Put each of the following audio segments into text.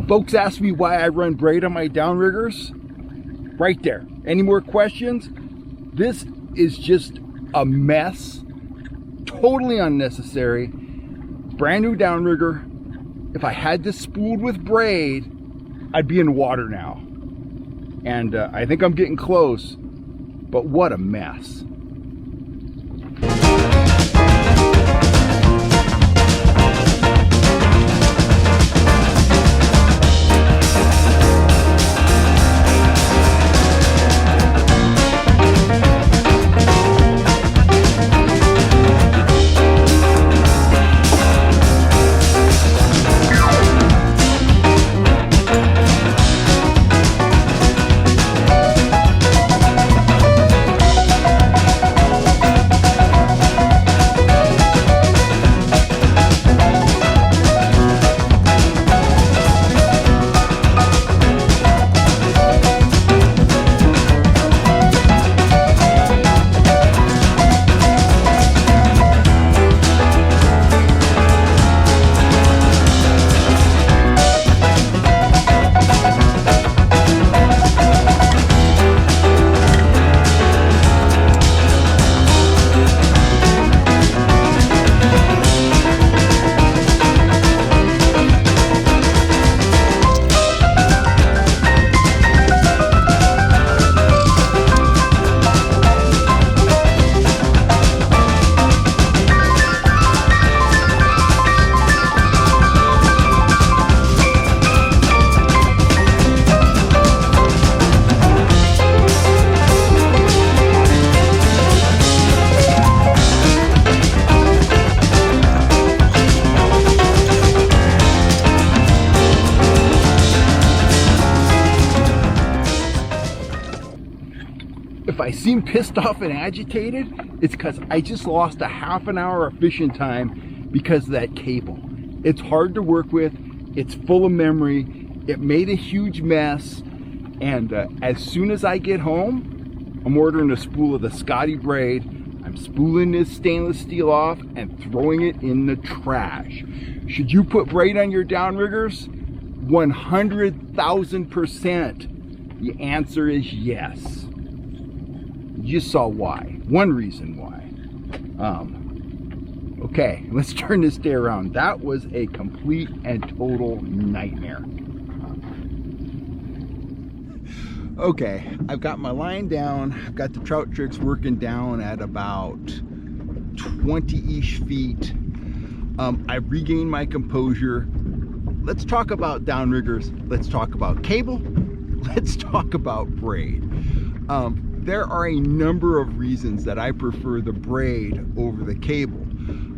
Folks ask me why I run braid on my downriggers. Right there. Any more questions? This is just a mess. Totally unnecessary. Brand new downrigger. If I had this spooled with braid, I'd be in water now. And I think I'm getting close, but what a mess. If I seem pissed off and agitated, it's because I just lost a half an hour of fishing time because of that cable. It's hard to work with, it's full of memory, it made a huge mess, and as soon as I get home, I'm ordering a spool of the Scotty Braid. I'm spooling this stainless steel off and throwing it in the trash. Should you put braid on your downriggers? 100,000%. The answer is yes. You saw why. One reason why. Okay, let's turn this day around. That was a complete and total nightmare. Okay, I've got my line down. I've got the trout Trix working down at about 20-ish feet. I've regained my composure. Let's talk about downriggers. Let's talk about cable. Let's talk about braid. There are a number of reasons that I prefer the braid over the cable.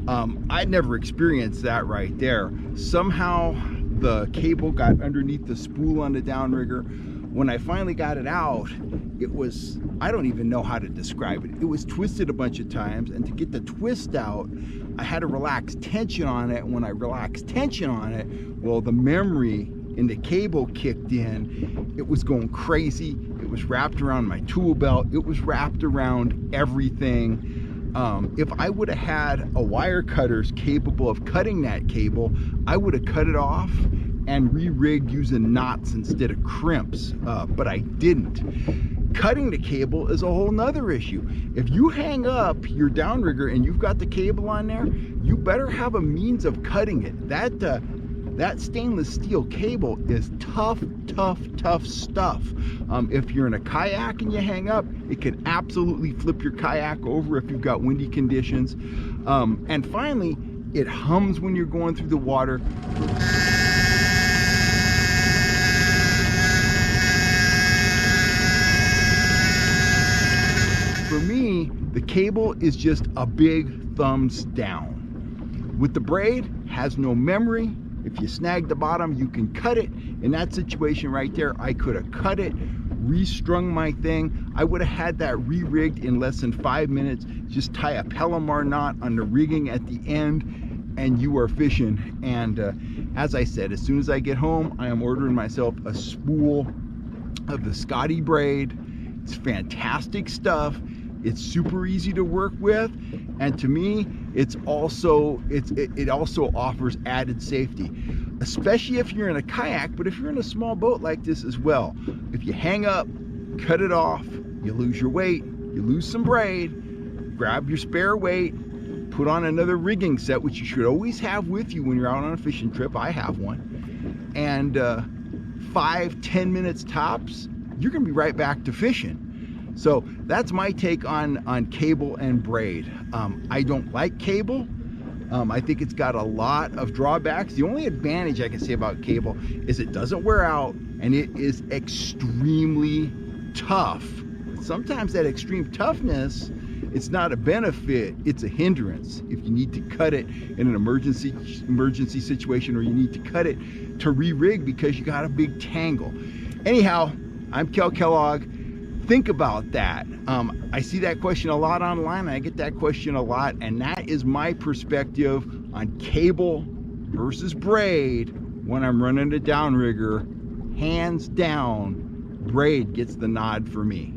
I never experienced that right there. Somehow the cable got underneath the spool on the downrigger. When I finally got it out, it was, I don't even know how to describe it. It was twisted a bunch of times, and to get the twist out, I had to relax tension on it. When I relaxed tension on it, well, the memory in the cable kicked in. It was going crazy. It was wrapped around my tool belt. It was wrapped around everything. If I would have had a wire cutters capable of cutting that cable, I would have cut it off and re-rigged using knots instead of crimps, but I didn't. Cutting the cable is a whole nother issue. If you hang up your downrigger and you've got the cable on there, you better have a means of cutting it. That stainless steel cable is tough stuff. If you're in a kayak and you hang up, it can absolutely flip your kayak over if you've got windy conditions. And finally, it hums when you're going through the water. For me, the cable is just a big thumbs down. With the braid, has no memory. If you snag the bottom, you can cut it. In that situation right there, I could have cut it, restrung my thing. I would have had that re-rigged in less than 5 minutes. Just tie a Palomar knot on the rigging at the end, and you are fishing. And as I said, as soon as I get home, I am ordering myself a spool of the Scotty Braid. It's fantastic stuff. It's super easy to work with, and to me, it also offers added safety. especially if you're in a kayak, but if you're in a small boat like this as well. If you hang up, cut it off, you lose your weight, you lose some braid, grab your spare weight, put on another rigging set, which you should always have with you when you're out on a fishing trip. I have one. And 5-10 minutes tops, you're gonna be right back to fishing. So that's my take on cable and braid. I don't like cable. I think it's got a lot of drawbacks. The only advantage I can say about cable is it doesn't wear out and it is extremely tough. Sometimes that extreme toughness, it's not a benefit, it's a hindrance. If you need to cut it in an emergency situation, or you need to cut it to re-rig because you got a big tangle. Anyhow, I'm Kel Kellogg. Think about that. I see that question a lot online, and I get that question a lot, and that is my perspective on cable versus braid when I'm running a downrigger. Hands down, braid gets the nod for me.